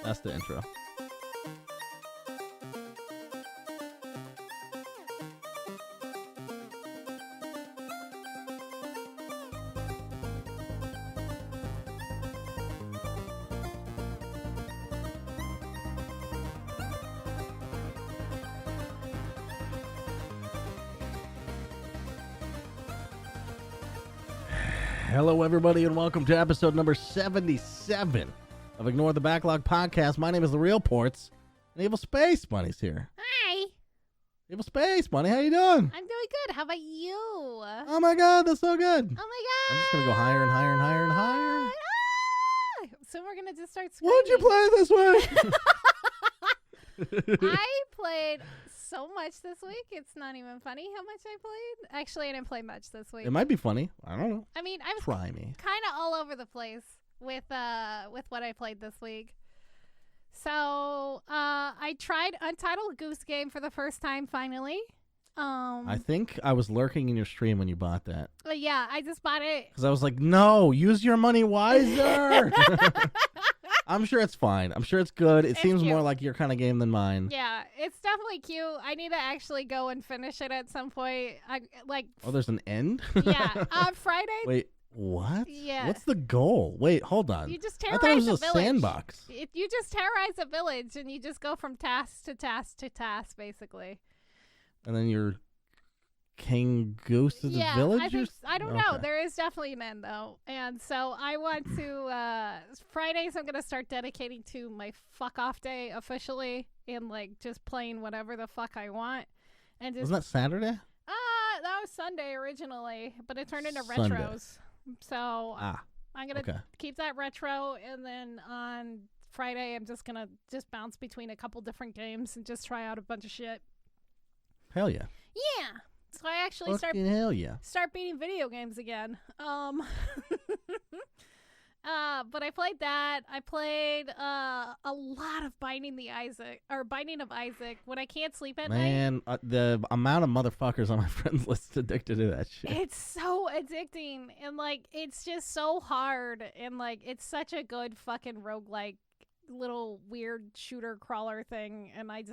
That's the intro. Hello, everybody, and welcome to episode number 77 of Ignore the Backlog podcast. My name is The Real Ports, and Evil Space Bunny's here. Hi. Evil Space Bunny, how you doing? I'm doing good. How about you? Oh my god, that's so good. Oh my god. I'm just going to go higher and higher and higher and higher. Ah! So we're going to just start screaming. What'd you play this way? I played so much this week. It's not even funny how much I played. Actually, I didn't play much this week. It might be funny. I don't know. I mean, I was Try me. kind of all over the place with what I played this week. So I tried Untitled Goose Game for the first time finally. I think I was lurking in your stream when you bought that. Yeah, I just bought it. Because I was like, no, use your money wiser. I'm sure it's fine. I'm sure it's good. It seems cute. more like your kind of game than mine. Yeah, it's definitely cute. I need to actually go and finish it at some point. Oh, there's an end? Yeah, Friday. Wait, what? Yeah. What's the goal? Wait, hold on. You just I terrorize thought it was a a village. sandbox. You just terrorize a village, and you just go from task to task to task, basically. And then you're King Goose of the village? I don't know. There is definitely an end, though. And so I want to, Fridays I'm going to start dedicating to my fuck off day officially and, just playing whatever the fuck I want. And just, Wasn't that Saturday? that was Sunday originally, but it turned into Sunday. retros. So I'm going to keep that retro, and then on Friday I'm just going to bounce between a couple different games and just try out a bunch of shit. Hell yeah. Yeah. So I actually Fucking hell yeah. start beating video games again. But I played that. I played a lot of Binding of Isaac when I can't sleep at night. Man, the amount of motherfuckers on my friends list addicted to that shit. It's so addicting, and it's just so hard, and it's such a good fucking roguelike little weird shooter crawler thing, and I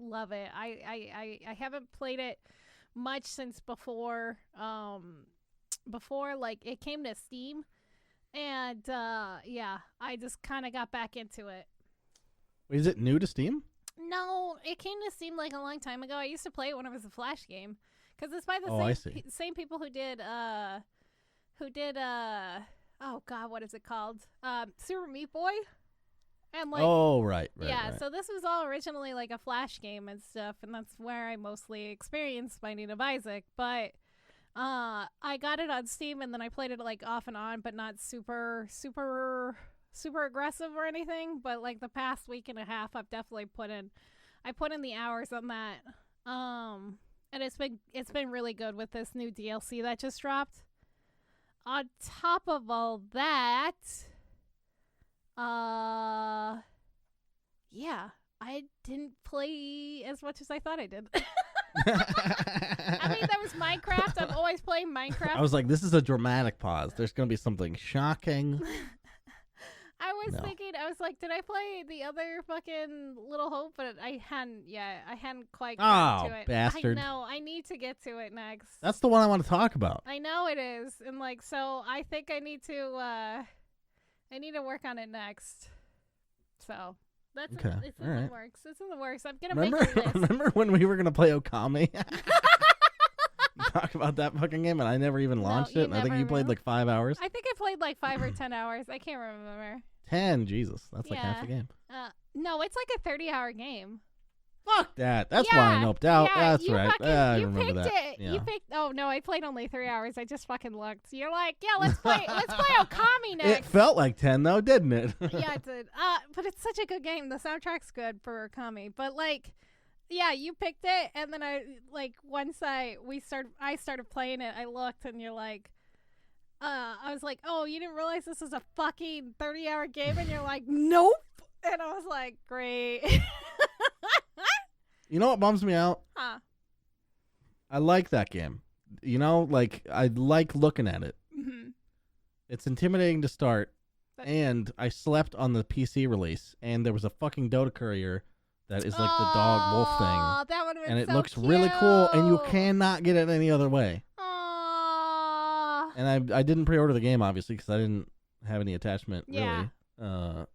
love it. I haven't played it much since before it came to Steam, and I just kind of got back into it. Wait, is it new to Steam? No, it came to Steam a long time ago. I used to play it when it was a Flash game, because it's by the same people who did oh god, what is it called, Super Meat Boy. And right. Yeah, so this was all originally a Flash game and stuff, and that's where I mostly experienced Binding of Isaac. But I got it on Steam, and then I played it off and on, but not super aggressive or anything. But the past week and a half, I've definitely put in the hours on that. And it's been really good with this new DLC that just dropped. On top of all that, yeah, I didn't play as much as I thought I did. I mean, there was Minecraft. I'm always playing Minecraft. I was like, this is a dramatic pause. There's going to be something shocking. I was thinking, did I play the other fucking Little Hope? But I hadn't yet. I hadn't quite gotten to it. Bastard. I know. I need to get to it next. That's the one I want to talk about. I know it is. And so I think I need to work on it next. So that's it's in the works. It's in the works. I'm gonna make a list. Remember when we were gonna play Okami? Talk about that fucking game, and I never even launched it. And I think you played 5 hours. I think I played 5 or 10 hours. I can't remember. 10, Jesus, that's half the game. No, it's a 30-hour game. Fuck that. That's why I noped out. Yeah, that's right. I you remember picked that. it. Yeah. You picked. Oh no, I played only 3 hours. I just fucking looked. You're like, yeah, let's play. Let's play Okami next. It felt like 10 though, didn't it? Yeah, it did. But it's such a good game. The soundtrack's good for Okami. But yeah, you picked it, and then I once I started playing it. I looked, and you're like, I was like, oh, you didn't realize this is a fucking 30-hour game, and you're like, nope. And I was like, great. You know what bums me out? Huh. I like that game. I like looking at it. Mm-hmm. It's intimidating to start. And I slept on the PC release, and there was a fucking Dota courier that is like the dog wolf thing. That would have been and it so looks cute. really cool, and you cannot get it any other way. Aww. And I didn't pre-order the game, obviously, because I didn't have any attachment, Yeah. really.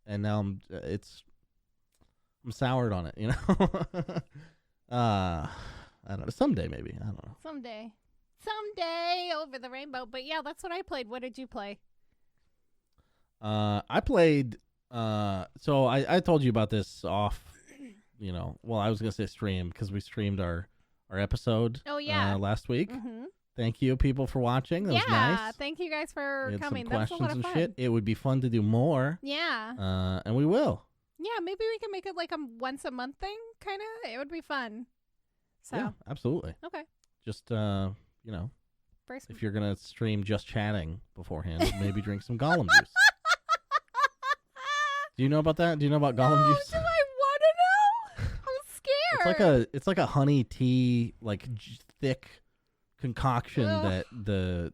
And now I'm soured on it, you know? I don't know. Someday, maybe. I don't know. Someday over the rainbow. But yeah, that's what I played. What did you play? I played. So I told you about this off. You know, well, I was gonna say stream because we streamed our episode. Oh yeah. Last week. Mm-hmm. Thank you, people, for watching. That was nice. Thank you guys for We had coming. some That's a questions lot of and fun. shit. It would be fun to do more. Yeah. And we will. Yeah, maybe we can make it like a once a month thing, kind of. It would be fun. So. Yeah, absolutely. Okay. Just you know, First. if you're gonna stream just chatting beforehand, maybe drink some Gollum juice. Do you know about that? Do you know about Gollum juice? Do I want to know? I'm scared. It's like a honey tea, like thick concoction that the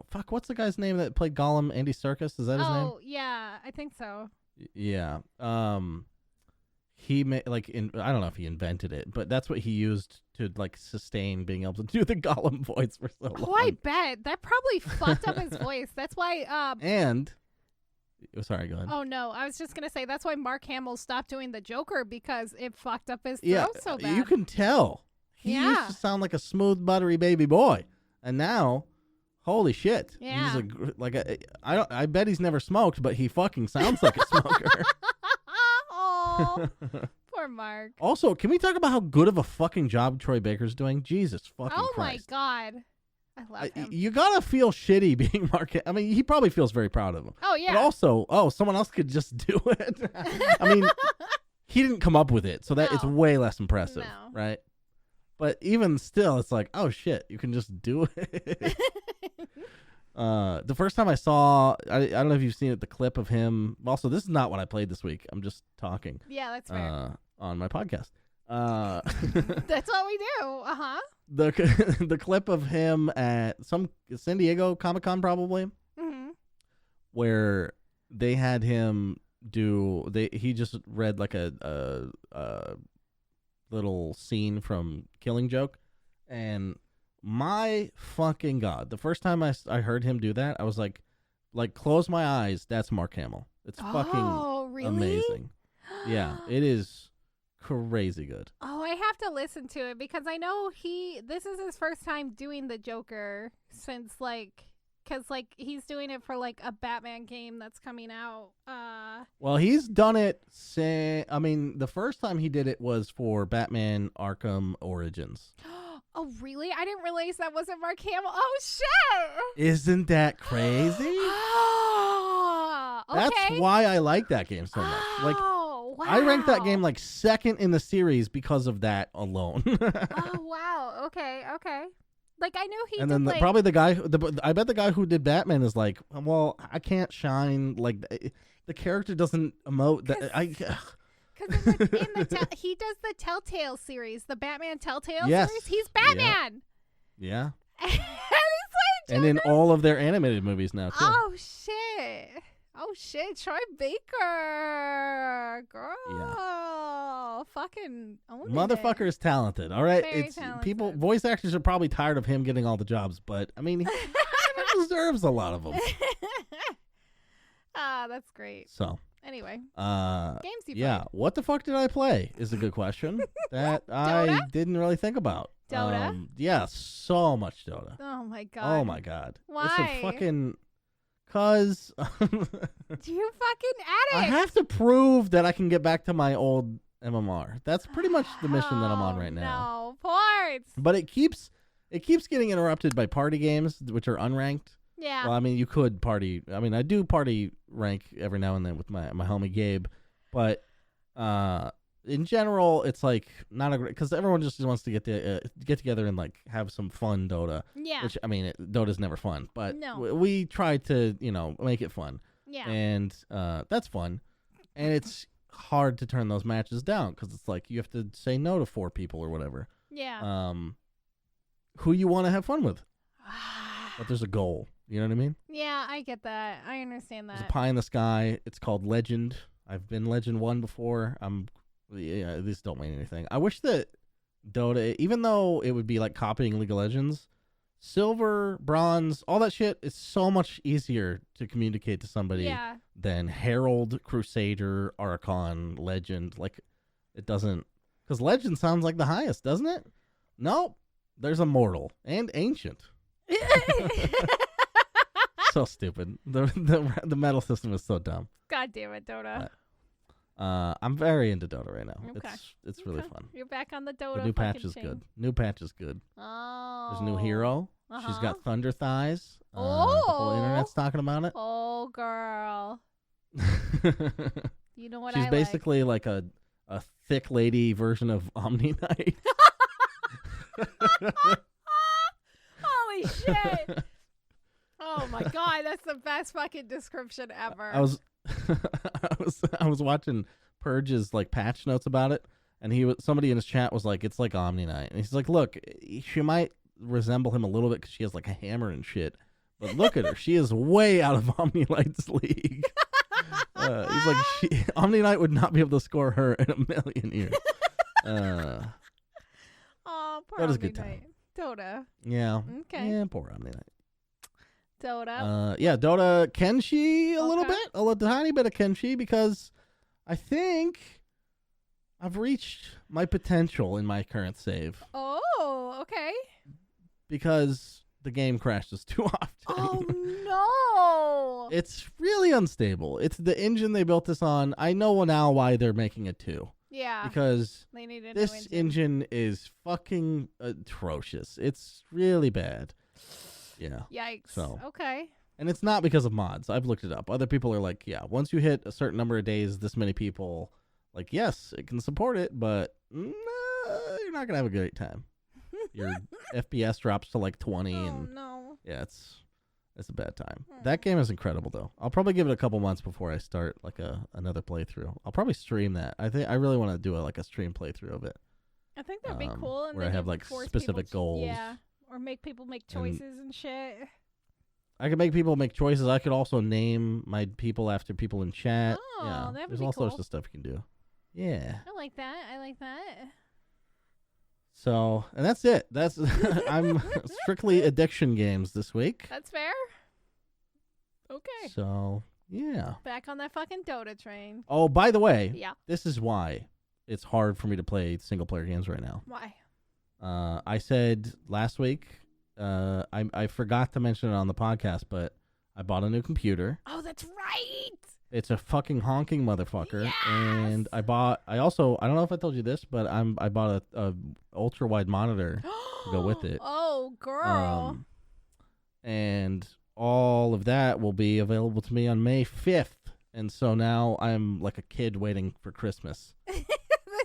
fuck, what's the guy's name that played Gollum? Andy Serkis, is that his name? Oh yeah, I think so. Yeah. He I don't know if he invented it, but that's what he used to like sustain being able to do the Gollum voice for so long. Oh, I bet that probably fucked up his voice. That's why. And sorry, go ahead. Oh no, I was just gonna say that's why Mark Hamill stopped doing the Joker because it fucked up his throat so bad. You can tell. He used to sound like a smooth, buttery baby boy, and now, holy shit! Yeah. He's I bet he's never smoked, but he fucking sounds like a smoker. Oh, poor Mark. Also, can we talk about how good of a fucking job Troy Baker's doing? Jesus fucking Oh Christ. my god, I love him. You gotta feel shitty being Mark. I mean, he probably feels very proud of him. Oh yeah. But also, someone else could just do it. I mean, he didn't come up with it, so that it's way less impressive, right? But even still, it's like, oh shit, you can just do it. The first time I saw, I don't know if you've seen it, the clip of him. Also, this is not what I played this week. I'm just talking. Yeah, that's fair. On my podcast. That's what we do. Uh-huh. The clip of him at some San Diego Comic-Con probably, where they had him he just read like a little scene from Killing Joke, and my fucking god, the first time I heard him do that, I was like close my eyes, that's Mark Hamill. It's fucking really? amazing. Yeah, it is crazy good. Oh, I have to listen to it because I know this is his first time doing the Joker since because he's doing it for like a Batman game that's coming out. Well, he's done it the first time he did it was for Batman Arkham Origins. Oh, really? I didn't realize that wasn't Mark Hamill. Oh, shit! Isn't that crazy? Oh, okay. That's why I like that game so much. Oh, wow. I ranked that game like second in the series because of that alone. Oh, wow. Okay. Like, I know he and did, then probably the guy, I bet the guy who did Batman is like, well, I can't shine. Like, the character doesn't emote. Because he does the Telltale series, the Batman Telltale series. He's Batman. Yeah. And he's like and in all of their animated movies now, too. Oh, shit. Troy Baker. Girl. Yeah. Fucking own Motherfucker is talented, all right? Very talented. Voice actors are probably tired of him getting all the jobs, but, I mean, he deserves a lot of them. That's great. So. Anyway, games you played. What the fuck did I play is a good question that I didn't really think about. Dota? Yeah, so much Dota. Oh my god. Oh my god. Why? It's a fucking... Cause... You fucking addict! I have to prove that I can get back to my old MMR. That's pretty much the mission that I'm on right now. No, ports! But it keeps getting interrupted by party games, which are unranked. Yeah. Well, I mean, you could party. I mean, I do party rank every now and then with my homie Gabe, but in general, it's like not a great because everyone just wants to get together and like have some fun Dota. Yeah. Which I mean, Dota's never fun, but no. we try to make it fun. Yeah. And that's fun, and it's hard to turn those matches down because it's like you have to say no to 4 people or whatever. Yeah. Who you want to have fun with, but there's a goal. You know what I mean? Yeah, I get that. I understand that. There's a pie in the sky. It's called Legend. I've been Legend 1 before. These don't mean anything. I wish that Dota, even though it would be like copying League of Legends, silver, bronze, all that shit is so much easier to communicate to somebody than Herald, Crusader, Archon, Legend. Like, it doesn't... Because Legend sounds like the highest, doesn't it? Nope. There's Immortal and Ancient. So stupid. The medal system is so dumb. God damn it, Dota. I'm very into Dota right now. Okay. It's really fun. You're back on the Dota. The new patch is good. New patch is good. Oh. There's a new hero. She's got thunder thighs. The Oh. whole internet's talking about it. Oh, girl. You know what She's I basically like a thick lady version of Omni Knight. Holy shit. Oh my god, that's the best fucking description ever. I was watching Purge's like patch notes about it, and somebody in his chat was like, "It's like Omni Knight," and he's like, "Look, she might resemble him a little bit because she has like a hammer and shit, but look at her, she is way out of Omni Knight's league." He's like, Omni Knight would not be able to score her in a million years. Oh, poor Dota's Omni good time. Knight. Dota. Yeah. Okay. Yeah, poor Omni Knight. Dota. Yeah, Dota Kenshi a little bit, a tiny bit of Kenshi, because I think I've reached my potential in my current save. Oh, okay. Because the game crashes too often. Oh no! It's really unstable. It's the engine they built this on. I know now why they're making it 2. Yeah. Because they need a this new engine is fucking atrocious. It's really bad. Yeah. Yikes. So. Okay. And it's not because of mods. I've looked it up. Other people are like, yeah, once you hit a certain number of days, this many people, like, yes, it can support it, but you're not going to have a great time. Your FPS drops to like 20. No. Yeah, it's a bad time. That game is incredible, though. I'll probably give it a couple months before I start like another playthrough. I'll probably stream that. I really want to do a stream playthrough of it. I think that'd be cool. And where I have like specific goals. Yeah. Or make people make choices and shit. I could make people make choices. I could also name my people after people in chat. Oh, yeah, that would there's be all cool. sorts of stuff you can do. Yeah. I like that. So, and that's it. That's I'm strictly addiction games this week. That's fair. Okay. So, yeah. Back on that fucking Dota train. Oh, by the way, yeah. This is why it's hard for me to play single player games right now. Why? I said last week, I forgot to mention it on the podcast, but I bought a new computer. Oh, that's right. It's a fucking honking motherfucker. Yes! And I don't know if I told you this, but I bought a ultra wide monitor to go with it. Oh, girl. And all of that will be available to me on May 5th. And so now I'm like a kid waiting for Christmas.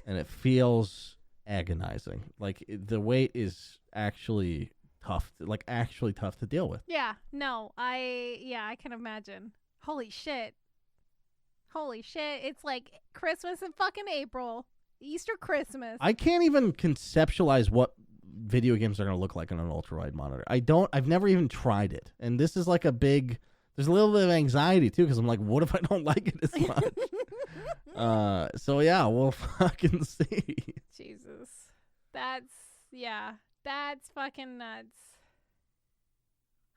And it feels agonizing. Like the wait is actually tough, to deal with. Yeah, no, I can imagine. Holy shit. It's like Christmas in fucking April. Easter Christmas. I can't even conceptualize what video games are going to look like on an ultra-wide monitor. I've never even tried it. And this is like there's a little bit of anxiety too, because I'm like, what if I don't like it as much? So yeah, we'll fucking see. Jesus. That's fucking nuts.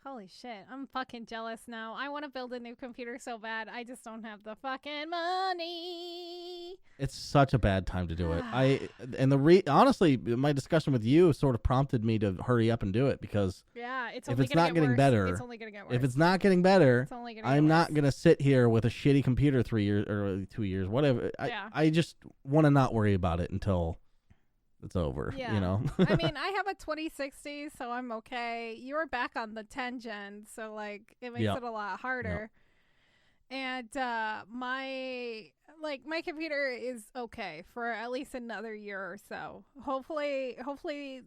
Holy shit, I'm fucking jealous now. I want to build a new computer so bad. I just don't have the fucking money. It's such a bad time to do it. Honestly, my discussion with you sort of prompted me to hurry up and do it, because if it's not getting better, it's only gonna get worse. If it's not getting better, I'm not gonna sit here with a shitty computer 3 years or 2 years, whatever. I just want to not worry about it until it's over. Yeah. You know. I mean, I have a 2060, so I'm okay. You're back on the 10 gen, so like it makes it a lot harder. And my computer is okay for at least another year or so. Hopefully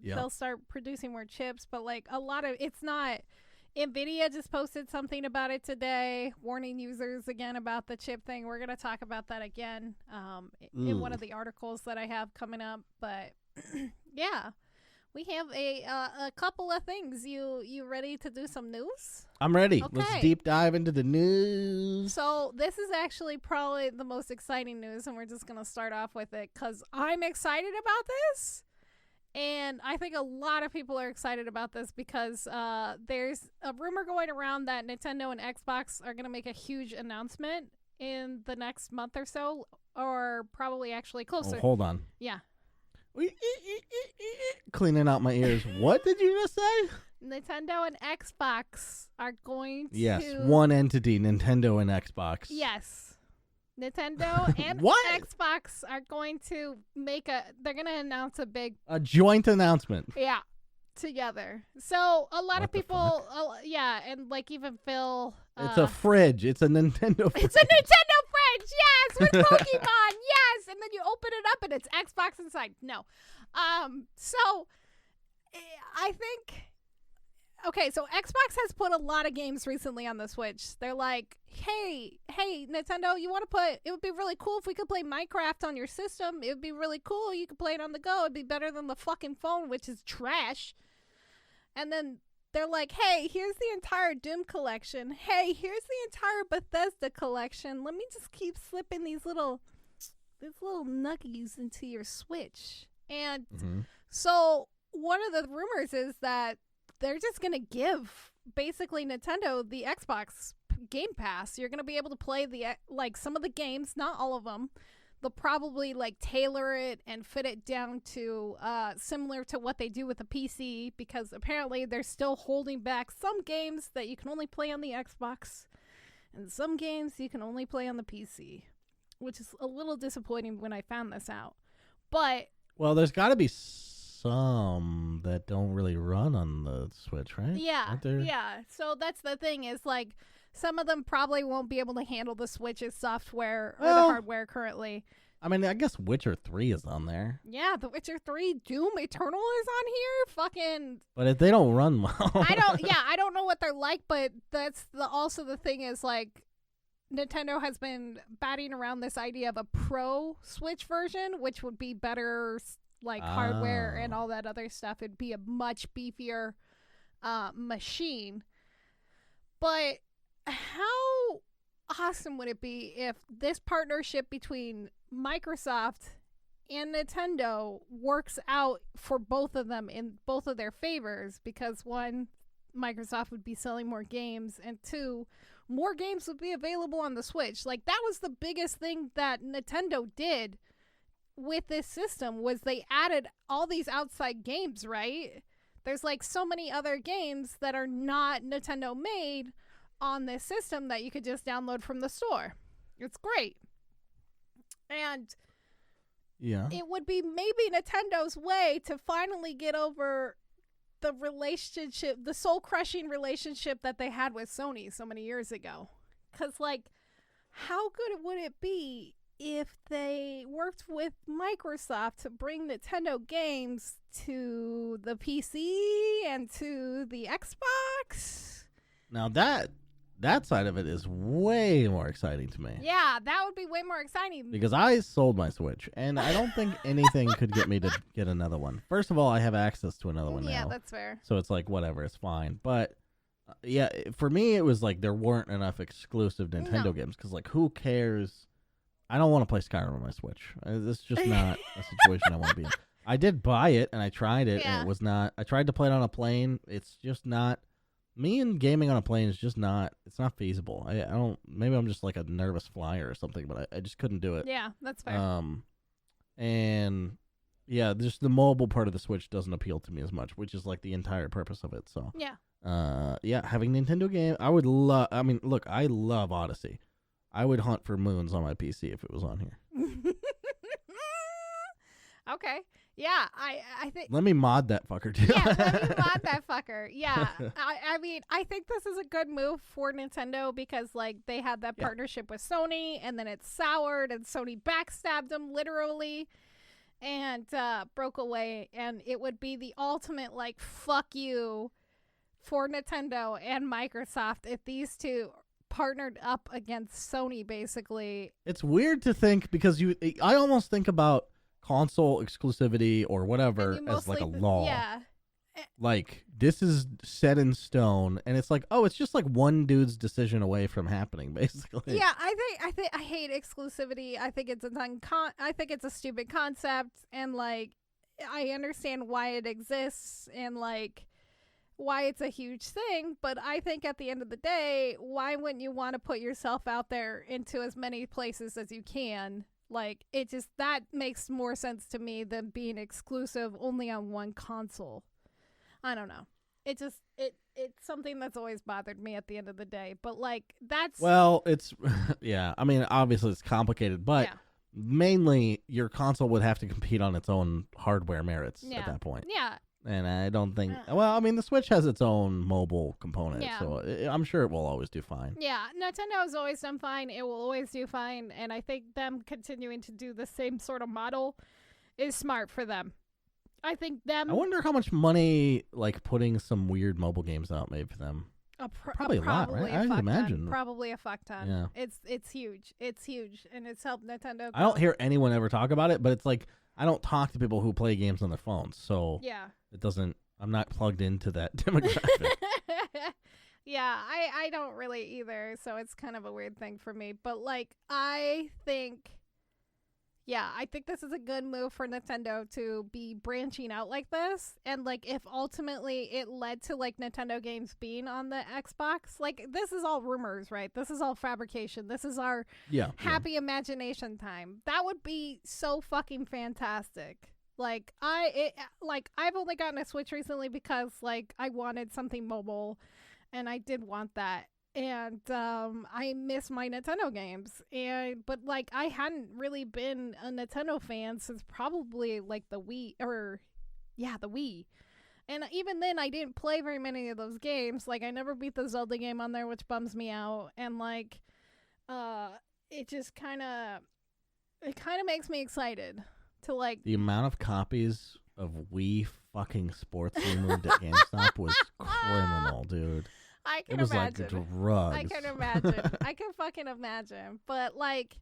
they'll start producing more chips, but like a lot of it's not. NVIDIA just posted something about it today, warning users again about the chip thing. We're going to talk about that again in one of the articles that I have coming up. But yeah, We have a couple of things. You ready to do some news? I'm ready. Okay. Let's deep dive into the news. So this is actually probably the most exciting news, and we're just going to start off with it because I'm excited about this. And I think a lot of people are excited about this because there's a rumor going around that Nintendo and Xbox are going to make a huge announcement in the next month or so, or probably actually closer. Oh, hold on. Yeah. Cleaning out my ears. What did you just say? Nintendo and Xbox are going to... Yes, one entity, Nintendo and Xbox. Yes. Nintendo and Xbox are going to they're going to announce a joint announcement. Yeah, together. So a lot of people, and like even Phil. It's a fridge. It's a Nintendo fridge. It's a Nintendo fridge, yes, with Pokemon, yes. And then you open it up and it's Xbox inside. No. So I think... Okay, so Xbox has put a lot of games recently on the Switch. They're like, hey, Nintendo, you want to put... It would be really cool if we could play Minecraft on your system. It would be really cool. You could play it on the go. It'd be better than the fucking phone, which is trash. And then they're like, hey, here's the entire Doom collection. Hey, here's the entire Bethesda collection. Let me just keep slipping these little nuggies into your Switch. And so one of the rumors is that they're just going to give basically Nintendo the Xbox Game Pass. You're going to be able to play some of the games, not all of them. They'll probably tailor it and fit it down to similar to what they do with the PC, because apparently they're still holding back some games that you can only play on the Xbox and some games you can only play on the PC, which is a little disappointing when I found this out. But well, there's got to be some that don't really run on the Switch, right? Yeah, yeah. So that's the thing is some of them probably won't be able to handle the Switch's software or the hardware currently. I mean, I guess Witcher 3 is on there. Yeah, The Witcher 3 Doom Eternal is on here. Fucking. But if they don't run well. I don't know what they're like, but that's also the thing is Nintendo has been batting around this idea of a Pro Switch version, which would be better hardware and all that other stuff. It'd be a much beefier machine. But how awesome would it be if this partnership between Microsoft and Nintendo works out for both of them in both of their favors? Because one, Microsoft would be selling more games, and two, more games would be available on the Switch. That was the biggest thing that Nintendo did with this system, was they added all these outside games, right? There's so many other games that are not Nintendo made on this system that you could just download from the store. It's great. And yeah, it would be maybe Nintendo's way to finally get over the relationship, the soul-crushing relationship that they had with Sony so many years ago. Because how good would it be if they worked with Microsoft to bring Nintendo games to the PC and to the Xbox? Now that side of it is way more exciting to me. Yeah, that would be way more exciting. Because I sold my Switch, and I don't think anything could get me to get another one. First of all, I have access to another one now. Yeah, that's fair. So it's whatever, it's fine. But yeah, for me, it was there weren't enough exclusive Nintendo games. Because who cares? I don't want to play Skyrim on my Switch. This is just not a situation I want to be in. I did buy it, and I tried it, and it was not... I tried to play it on a plane. It's just not... Me and gaming on a plane is just not... It's not feasible. I don't... Maybe I'm just a nervous flyer or something, but I just couldn't do it. Yeah, that's fair. And... Yeah, just the mobile part of the Switch doesn't appeal to me as much, which is the entire purpose of it, so... Yeah. Yeah, having Nintendo game... I would love... I mean, look, I love Odyssey. I would hunt for moons on my PC if it was on here. Okay. Yeah, I think... Let me mod that fucker, too. Yeah, let me mod that fucker. Yeah. I mean, I think this is a good move for Nintendo because, they had that partnership with Sony, and then it soured, and Sony backstabbed them, literally, and broke away. And it would be the ultimate, fuck you for Nintendo and Microsoft if these two partnered up against Sony, basically. It's weird to think because I almost think about console exclusivity or whatever as a law. Yeah. like this is set in stone, and it's like, oh, it's just like one dude's decision away from happening, basically. Yeah, I hate exclusivity. I think it's I think it's a stupid concept, and like I understand why it exists and like why it's a huge thing, but I think at the end of the day, why wouldn't you want to put yourself out there into as many places as you can? Like, it just, that makes more sense to me than being exclusive only on one console. I don't know. It just, it's something that's always bothered me at the end of the day. But, like, that's... Well, it's, yeah. I mean, obviously it's complicated, but mainly your console would have to compete on its own hardware merits at that point. Yeah. And I don't think... Well, I mean, the Switch has its own mobile component, so I'm sure it will always do fine. Yeah, Nintendo has always done fine. It will always do fine. And I think them continuing to do the same sort of model is smart for them. I think them... I wonder how much money, like, putting some weird mobile games out made for them. Probably a lot, right? I would imagine. Probably a fuck ton. Yeah. It's huge. It's huge. And it's helped Nintendo... I don't hear anyone ever talk about it, but it's like... I don't talk to people who play games on their phones, so it doesn't. I'm not plugged into that demographic. Yeah, I don't really either, so it's kind of a weird thing for me. But like, I think this is a good move for Nintendo to be branching out like this, and like if ultimately it led to like Nintendo games being on the Xbox, like this is all rumors, right? This is all fabrication. This is our happy imagination time. That would be so fucking fantastic. Like I've only gotten a Switch recently because like I wanted something mobile, and I did want that. And I miss my Nintendo games, but like I hadn't really been a Nintendo fan since probably like the Wii, the Wii. And even then I didn't play very many of those games. Like I never beat the Zelda game on there, which bums me out. And like it just kind of makes me excited to like the amount of copies of Wii fucking Sports removed at GameStop was criminal, dude. I can it was imagine. Like drugs. I can imagine. I can fucking imagine. But like,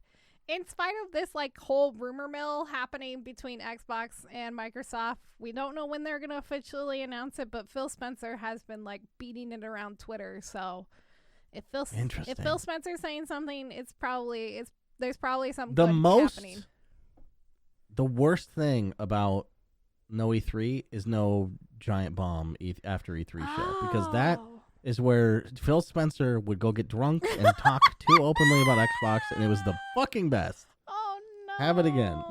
in spite of this like whole rumor mill happening between Xbox and Microsoft, we don't know when they're gonna officially announce it. But Phil Spencer has been like beating it around Twitter. So if Phil Spencer's saying something, there's probably something happening. The worst thing about no E3 is no giant bomb after E3 show, because that is where Phil Spencer would go get drunk and talk too openly about Xbox, and it was the fucking best. Oh no! Have it again.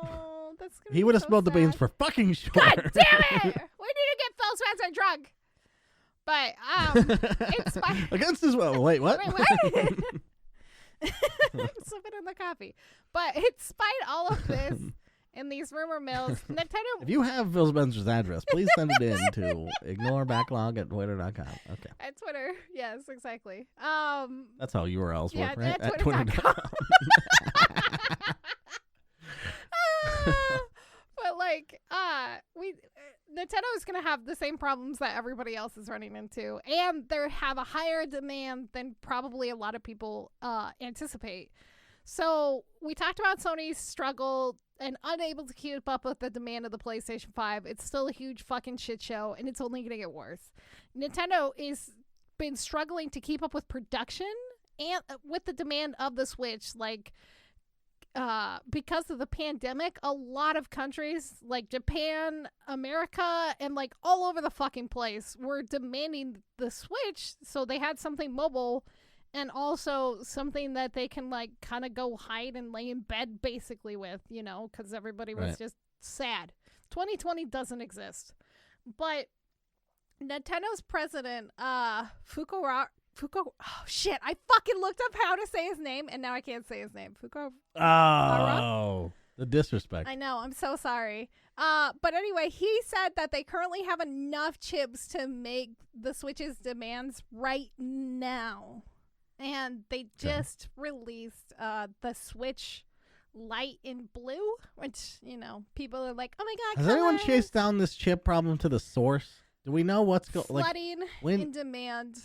That's gonna he would have spilled the beans for fucking sure. God damn it! We need to get Phil Spencer drunk. But it's fine. Against his will. Wait, what? Wait, what? Slip it in the coffee. But in spite all of this. In these rumor mills, Nintendo... If you have Phil Spencer's address, please send it in to ignorebacklog@twitter.com. Okay. At Twitter, yes, exactly. That's how URLs work, right? At twitter.com. But like, Nintendo is gonna have the same problems that everybody else is running into, and they have a higher demand than probably a lot of people anticipate. So we talked about Sony's struggle and unable to keep up with the demand of the PlayStation 5. It's still a huge fucking shit show, and it's only going to get worse. Nintendo is been struggling to keep up with production and with the demand of the Switch. Like, because of the pandemic, a lot of countries like Japan, America, and like all over the fucking place were demanding the Switch, so they had something mobile and also something that they can like kind of go hide and lay in bed basically with, you know, because everybody was just sad. 2020 doesn't exist. But Nintendo's president, oh shit, I fucking looked up how to say his name and now I can't say his name. Oh, the disrespect. I know, I'm so sorry. But anyway, he said that they currently have enough chips to make the Switch's demands right now. And they just released the Switch Lite in blue, which, you know, people are like, oh my god, has anyone chased down this chip problem to the source? Do we know what's going on? Flooding in demand.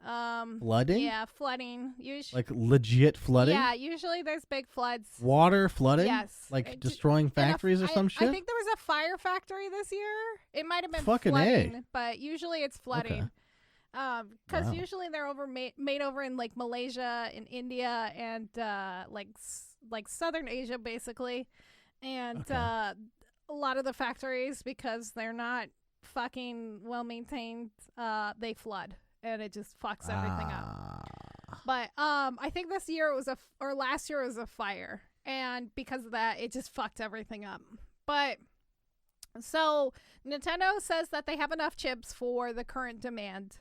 Flooding? Yeah, flooding. Like legit flooding? Yeah, usually there's big floods. Water flooding? Yes. Like destroying factories or some shit? I think there was a fire factory this year. It might have been Fucking flooding, but usually it's flooding. Okay. Because usually they're made over in like Malaysia and India and like Southern Asia basically, and a lot of the factories, because they're not fucking well maintained, they flood and it just fucks everything up. But I think this year it was or last year it was a fire, and because of that it just fucked everything up. But so Nintendo says that they have enough chips for the current demand.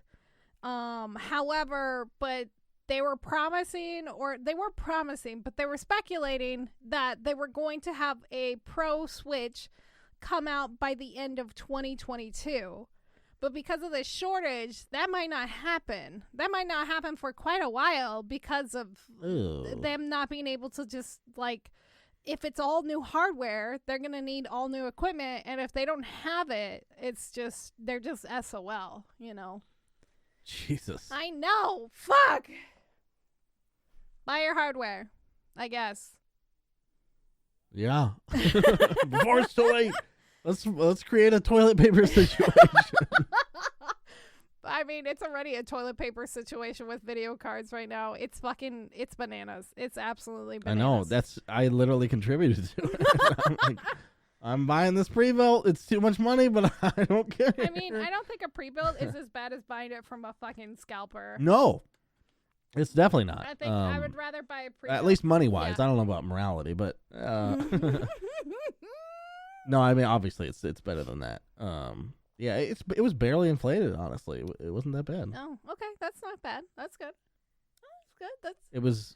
However, but they were promising, but they were speculating that they were going to have a Pro Switch come out by the end of 2022. But because of this shortage, that might not happen. That might not happen for quite a while because of them not being able to just, like, if it's all new hardware, they're going to need all new equipment. And if they don't have it, they're just SOL, you know. Jesus. I know. Fuck. Buy your hardware, I guess. Yeah. Before it's too late. Let's create a toilet paper situation. I mean, it's already a toilet paper situation with video cards right now. It's bananas. It's absolutely bananas. I know. I literally contributed to it. I'm buying this pre-built. It's too much money, but I don't care. I mean, I don't think a pre-built is as bad as buying it from a fucking scalper. No. It's definitely not. I think I would rather buy a pre-built. At least money-wise. Yeah. I don't know about morality, but... No, I mean, obviously, it's better than that. Yeah, it was barely inflated, honestly. It wasn't that bad. Oh, okay. That's not bad. That's good. It was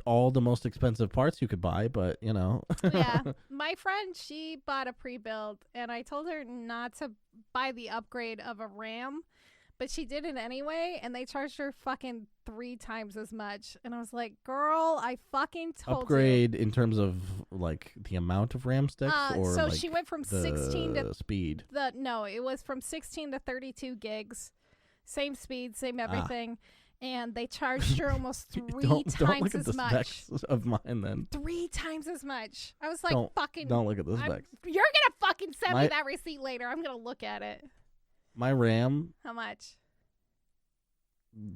all the most expensive parts you could buy, but, you know. Yeah. My friend, she bought a pre-build, and I told her not to buy the upgrade of a RAM, but she did it anyway, and they charged her fucking 3 times as much. And I was like, girl, I fucking told upgrade you. In terms of, like, the amount of RAM sticks? Or so like she went from 16 to... speed? No, it was from 16 to 32 gigs. Same speed, same everything. And they charged her almost 3 times don't look at as the much. Specs of mine, then. 3 times as much. I was like, don't look at the specs. You're gonna fucking send me that receipt later. I'm gonna look at it. My RAM. How much?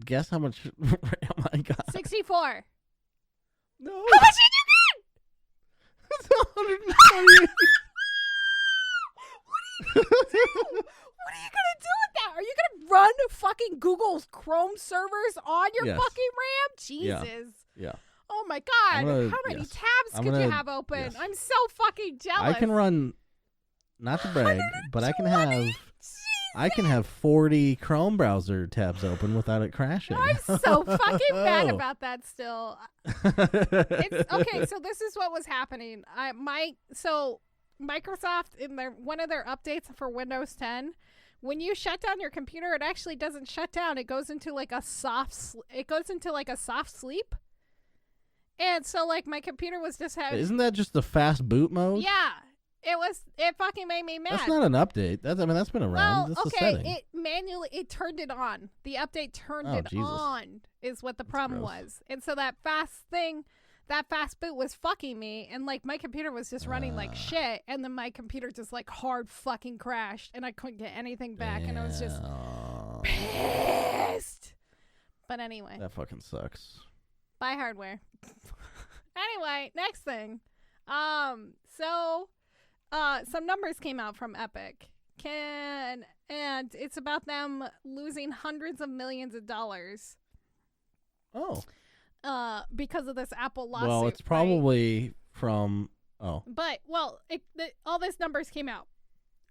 Guess how much RAM I got. 64. No. How much did you get? It's 128. What are you gonna do with that? Are you gonna run fucking Google's Chrome servers on your fucking RAM? Jesus. Yeah. Oh my God. How many tabs could you have open? Yes. I'm so fucking jealous. I can run, not to brag, but I can have 40 Chrome browser tabs open without it crashing. I'm so fucking mad about that still. Okay, so this is what was happening. Microsoft, in one of their updates for Windows 10, when you shut down your computer, it actually doesn't shut down. It goes into like a soft sleep. And so like my computer was just having... Isn't that just the fast boot mode? Yeah. It fucking made me mad. That's not an update. That's been around. Well, okay, it turned it on. The update turned it on is what the problem was. And so that fast boot was fucking me, and like my computer was just running like shit, and then my computer just like hard fucking crashed, and I couldn't get anything back, and I was just pissed. But anyway. That fucking sucks. Buy hardware. Anyway, next thing. Some numbers came out from Epic, and it's about them losing hundreds of millions of dollars. Oh. Because of this Apple lawsuit. Well, it's probably from. Oh. But all these numbers came out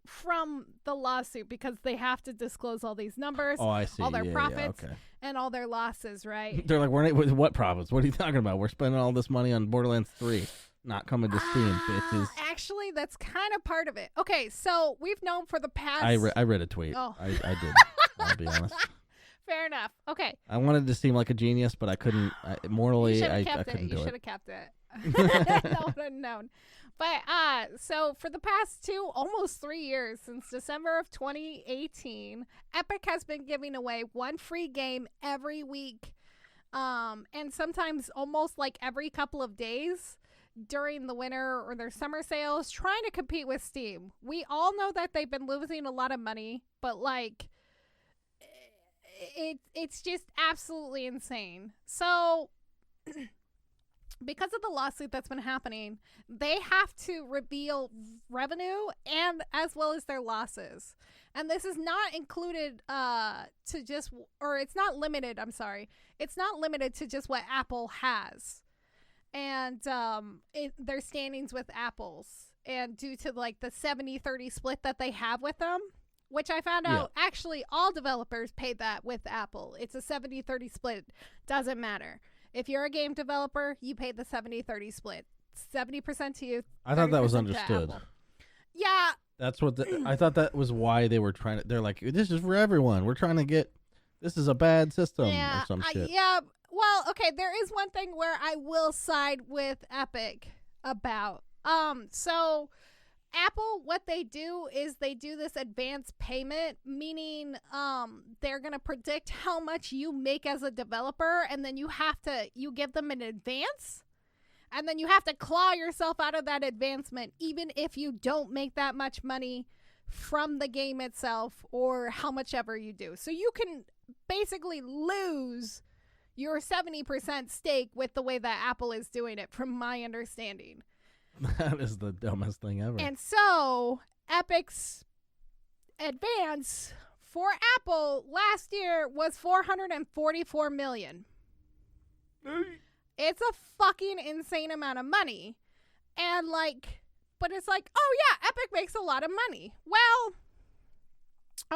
from the lawsuit because they have to disclose all these numbers. Oh, I see. All their profits okay. and all their losses, right? They're like, what profits? What are you talking about? We're spending all this money on Borderlands 3. Not coming to Steam, bitches. Actually, that's kind of part of it. Okay, so we've known for the past... I read a tweet. Oh. I did. I'll be honest. Fair enough. Okay. I wanted to seem like a genius, but I couldn't. Morally, I couldn't do it. You should have kept it. That would have known. But so for the past almost 3 years, since December of 2018, Epic has been giving away one free game every week, and sometimes almost like every couple of days during the winter or their summer sales, trying to compete with Steam. We all know that they've been losing a lot of money, but like it's just absolutely insane. So because of the lawsuit that's been happening, they have to reveal revenue and as well as their losses. And this is not included it's not limited, It's not limited to just what Apple has. And their standings with Apple's. And due to like the 70-30 split that they have with them, which I found out actually all developers pay that with Apple. It's a 70-30 split. Doesn't matter. If you're a game developer, you pay the 70-30 split. 70% to you. I thought that was understood. Yeah. That's what I thought that was why they were trying to. They're like, this is for everyone. We're trying to get. This is a bad system or some shit. Yeah. Well, okay. There is one thing where I will side with Epic about. So Apple, what they do is they do this advance payment, meaning they're going to predict how much you make as a developer, and then you give them an advance, and then you have to claw yourself out of that advancement, even if you don't make that much money from the game itself or how much ever you do. So you can basically lose your 70% stake with the way that Apple is doing it, from my understanding. That is the dumbest thing ever. And so Epic's advance for Apple last year was $444 million. It's a fucking insane amount of money. And but it's like, oh yeah, Epic makes a lot of money. Well,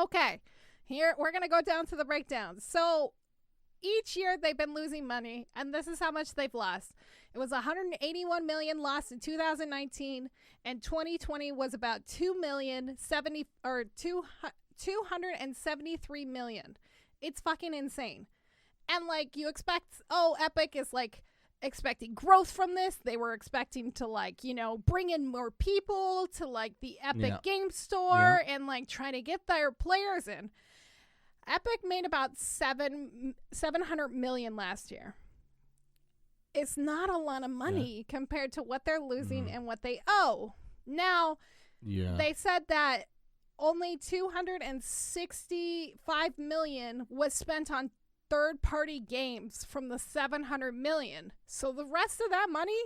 okay, here we're going to go down to the breakdown. So each year they've been losing money, and this is how much they've lost. It was $181 million lost in 2019, and 2020 was about $273 million. It's fucking insane. And you expect, Epic is expecting growth from this. They were expecting to bring in more people to the Epic Game Store and try to get their players in. Epic made about $700 million last year. It's not a lot of money compared to what they're losing and what they owe. Now, they said that only $265 million was spent on third-party games from the $700 million. So the rest of that money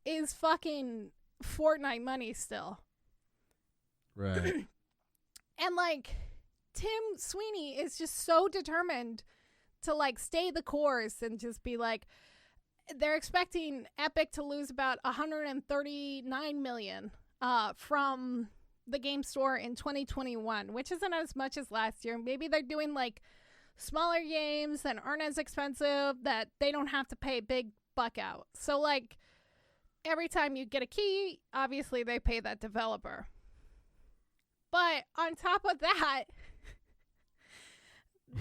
is fucking Fortnite money still. Right. And Tim Sweeney is just so determined to stay the course and just be they're expecting Epic to lose about $139 million from the game store in 2021, which isn't as much as last year. Maybe they're doing smaller games that aren't as expensive, that they don't have to pay a big buck out. So every time you get a key, obviously they pay that developer. But on top of that,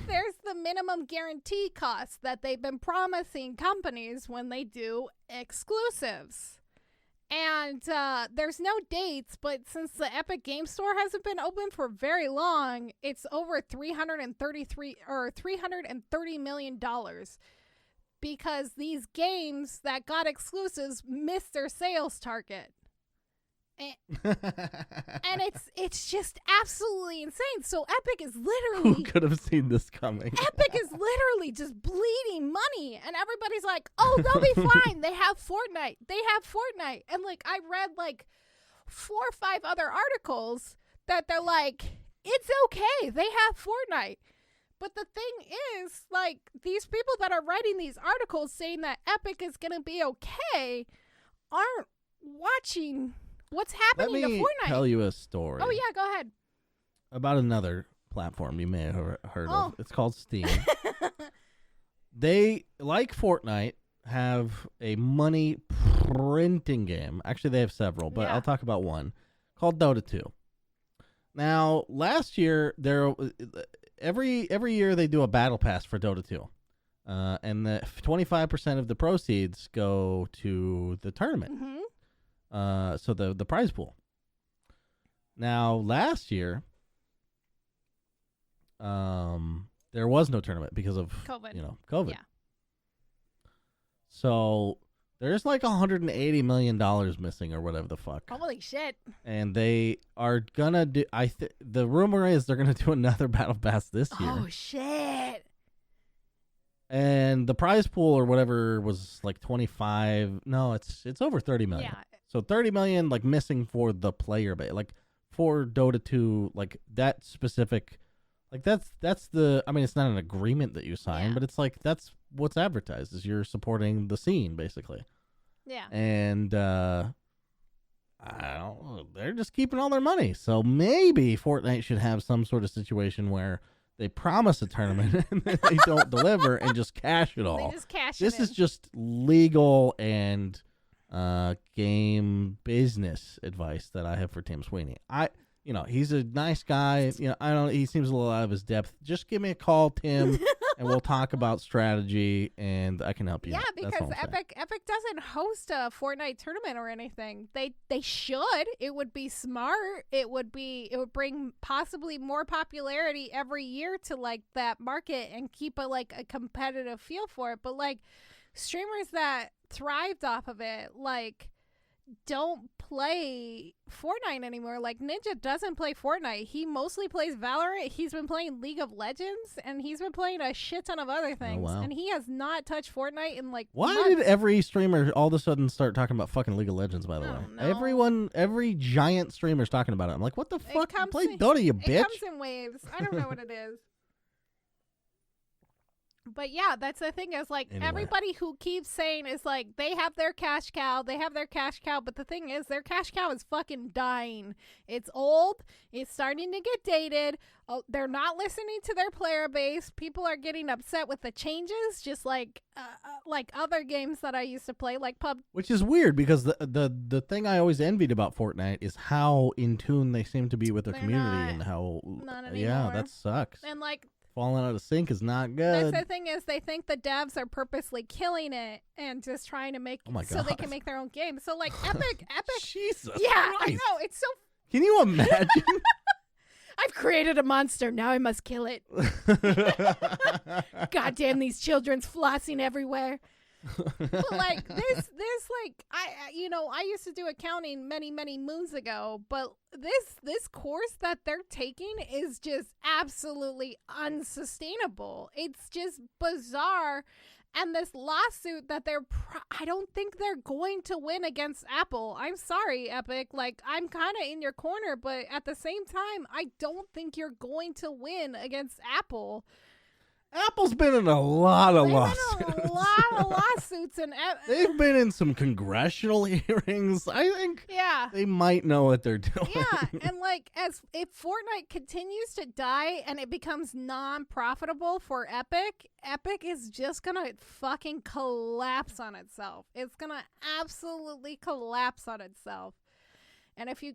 there's the minimum guarantee cost that they've been promising companies when they do exclusives. And there's no dates, but since the Epic Game Store hasn't been open for very long, it's over $330 million, because these games that got exclusives missed their sales target. And it's just absolutely insane. So Epic is literally... Who could have seen this coming? Epic is literally just bleeding money. And everybody's like, oh, they'll be fine. They have Fortnite. And I read 4 or 5 other articles that they're it's okay. They have Fortnite. But the thing is, these people that are writing these articles saying that Epic is going to be okay aren't watching what's happening to Fortnite. Let me tell you a story. Oh, yeah, go ahead. About another platform you may have heard of. It's called Steam. They, like Fortnite, have a money printing game. Actually, they have several, but I'll talk about one called Dota 2. Now, last year, every year they do a battle pass for Dota 2. And the 25% of the proceeds go to the tournament. Mm-hmm. So the prize pool. Now, last year, there was no tournament because of COVID. Yeah. So there's like $180 million missing or whatever the fuck. Holy shit. And they are gonna do. The rumor is they're gonna do another battle pass this year. Oh shit. And the prize pool or whatever was like 25. No, it's over 30 million. Yeah. So 30 million like missing for the player base, like for Dota 2, like that specific. Like that's the. I mean, it's not an agreement that you sign, but it's like that's what's advertised is you're supporting the scene basically. Yeah. And I don't know, they're just keeping all their money. So maybe Fortnite should have some sort of situation where they promise a tournament and then they don't deliver and just cash it all. They just cash This it is in. just legal and game business advice that I have for Tim Sweeney. He's a nice guy. He seems a little out of his depth. Just give me a call, Tim, and we'll talk about strategy, and I can help you. Yeah, out. because Epic doesn't host a Fortnite tournament or anything. They should. It would be smart. It would bring possibly more popularity every year to like that market and keep a competitive feel for it. But like streamers that thrived off of it, like, don't play Fortnite anymore. Like Ninja doesn't play Fortnite. He mostly plays Valorant. He's been playing League of Legends, and he's been playing a shit ton of other things. Oh, wow. And he has not touched Fortnite in like Why months. did every streamer all of a sudden start talking about fucking League of Legends, by the way? know. Every giant streamer's talking about it. I'm like, what the fuck? You play in- Dota, you It bitch. comes in waves. I don't know what it is. But yeah, that's the thing is like Anyway. everybody who keeps saying is like they have their cash cow, but the thing is their cash cow is fucking dying. It's old, it's starting to get dated. They're not listening to their player base. People are getting upset with the changes, just like other games that I used to play, like PUBG. Which is weird because the thing I always envied about Fortnite is how in tune they seem to be with their They're community and how not yeah, anymore. that sucks. And like Falling out of sync is not good. that's the thing is they think the devs are purposely killing it and just trying to make so they can make their own game. So like Epic Jesus yeah, Christ. I know, it's so Can you imagine? I've created a monster, now I must kill it. God damn these children's flossing everywhere. But like this like I used to do accounting many moons ago, but this course that they're taking is just absolutely unsustainable. It's just bizarre. And this lawsuit that I don't think they're going to win against Apple. I'm sorry, Epic. Like, I'm kind of in your corner, but at the same time, I don't think you're going to win against Apple. Apple's been in a lot of lawsuits. Been in a lot of lawsuits, and they've been in some congressional hearings. I think they might know what they're doing. Yeah, and like if Fortnite continues to die and it becomes non-profitable for Epic is just gonna fucking collapse on itself. It's gonna absolutely collapse on itself. And if you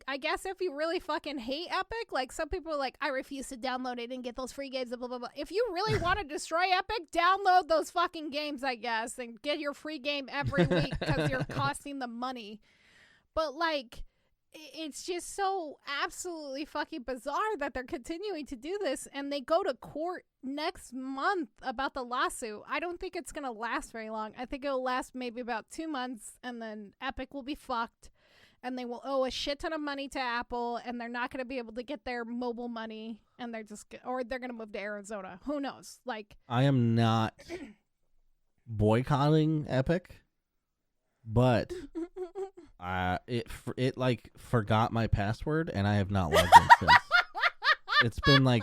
really fucking hate Epic, like some people are like, I refuse to download it and get those free games, blah, blah, blah. If you really want to destroy Epic, download those fucking games, I guess, and get your free game every week because you're costing them money. But like, it's just so absolutely fucking bizarre that they're continuing to do this, and they go to court next month about the lawsuit. I don't think it's going to last very long. I think it'll last maybe about 2 months, and then Epic will be fucked. And they will owe a shit ton of money to Apple, and they're not going to be able to get their mobile money, and they're going to move to Arizona. Who knows? Like, I am not boycotting Epic, but it like forgot my password, and I have not logged in since. It's been like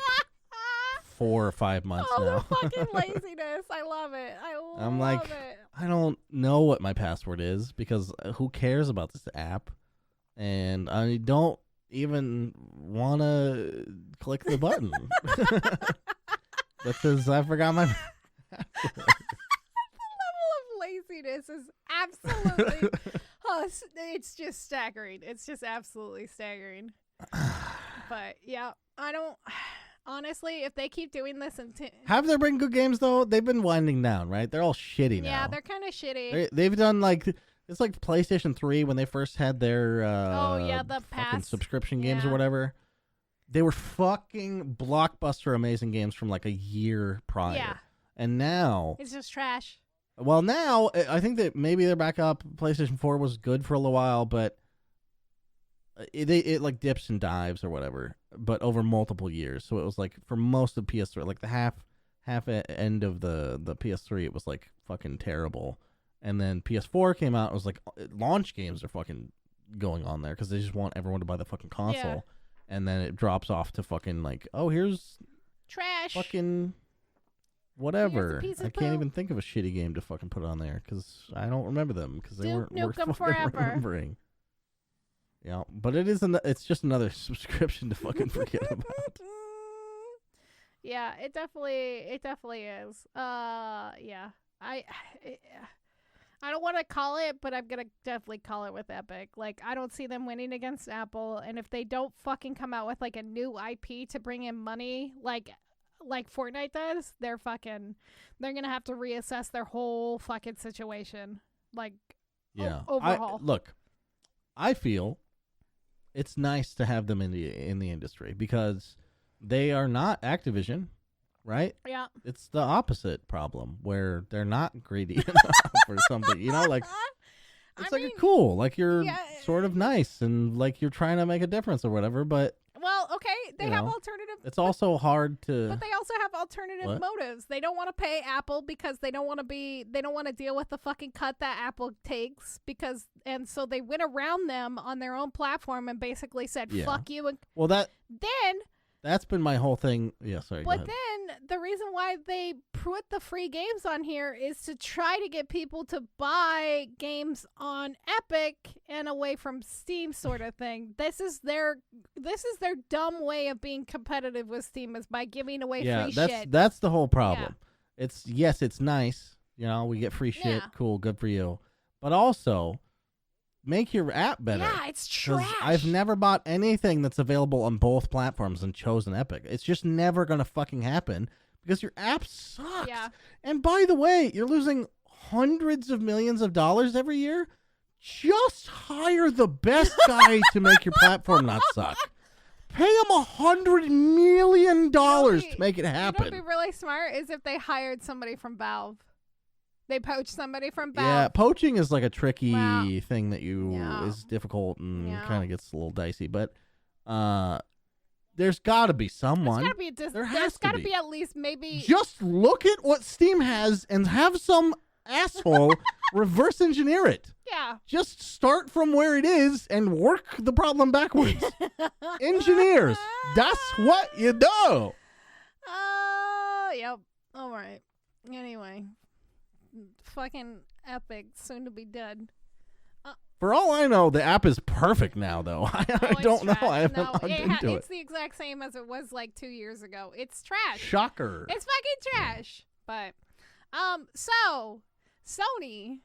4 or 5 months now. The fucking laziness! I love it. I'm like, it. I don't know what my password is because who cares about this app? And I don't even want to click the button because I forgot my password. The level of laziness is absolutely it's just staggering. It's just absolutely staggering. But yeah, honestly, if they keep doing this have there been good games though? They've been winding down, right? They're all shitty now. Yeah, they're kind of shitty. They've done like it's like PlayStation 3 when they first had their the fucking pass subscription games or whatever. They were fucking blockbuster amazing games from like a year prior. Yeah. And now it's just trash. Well, now I think that maybe they're back up. PlayStation 4 was good for a little while, but it like dips and dives or whatever, but over multiple years. So it was like for most of PS3, like the half end of the PS3, it was like fucking terrible. And then PS4 came out. It was like launch games are fucking going on there because they just want everyone to buy the fucking console. Yeah. And then it drops off to fucking like, oh, here's trash. Fucking whatever. I can't even think of a shitty game to fucking put on there because I don't remember them because they weren't worth fucking remembering. Yeah, but it's just another subscription to fucking forget about. Yeah, it definitely is. Yeah. I don't want to call it, but I'm going to definitely call it with Epic. Like, I don't see them winning against Apple, and if they don't fucking come out with, like, a new IP to bring in money, like Fortnite does, they're going to have to reassess their whole fucking situation. Like, overhaul. Look, I feel it's nice to have them in the industry because they are not Activision. Right? Yeah. It's the opposite problem where they're not greedy enough or something. You know, like it's cool. Like you're sort of nice and like you're trying to make a difference or whatever, but well, okay, they have alternative. It's also hard to. But they also have alternative motives. They don't want to pay Apple because they don't want to deal with the fucking cut that Apple takes and so they went around them on their own platform and basically said fuck you. And that's been my whole thing. Yeah, sorry. But then the reason why they put the free games on here is to try to get people to buy games on Epic and away from Steam, sort of thing. This is their dumb way of being competitive with Steam is by giving away free shit. That's the whole problem. Yeah. It's nice. You know, we get free shit. Yeah. Cool, good for you. But also, make your app better. Yeah, it's trash. I've never bought anything that's available on both platforms and chosen Epic. It's just never going to fucking happen because your app sucks. Yeah. And by the way, you're losing hundreds of millions of dollars every year. Just hire the best guy to make your platform not suck. Pay him $100 million to make it happen. You know what would be really smart is if they hired somebody from Valve. They poach somebody from Valve. Yeah, poaching is like a tricky thing that is difficult and kind of gets a little dicey. But there's got to be someone. There's got to be at least maybe. Just look at what Steam has and have some asshole reverse engineer it. Yeah. Just start from where it is and work the problem backwards. Engineers, that's what you do. Yep. All right. Anyway. Fucking Epic, soon to be dead. For all I know, the app is perfect now, though. I don't know. I haven't logged into it. It's the exact same as it was like 2 years ago. It's trash. Shocker. It's fucking trash. But, so Sony,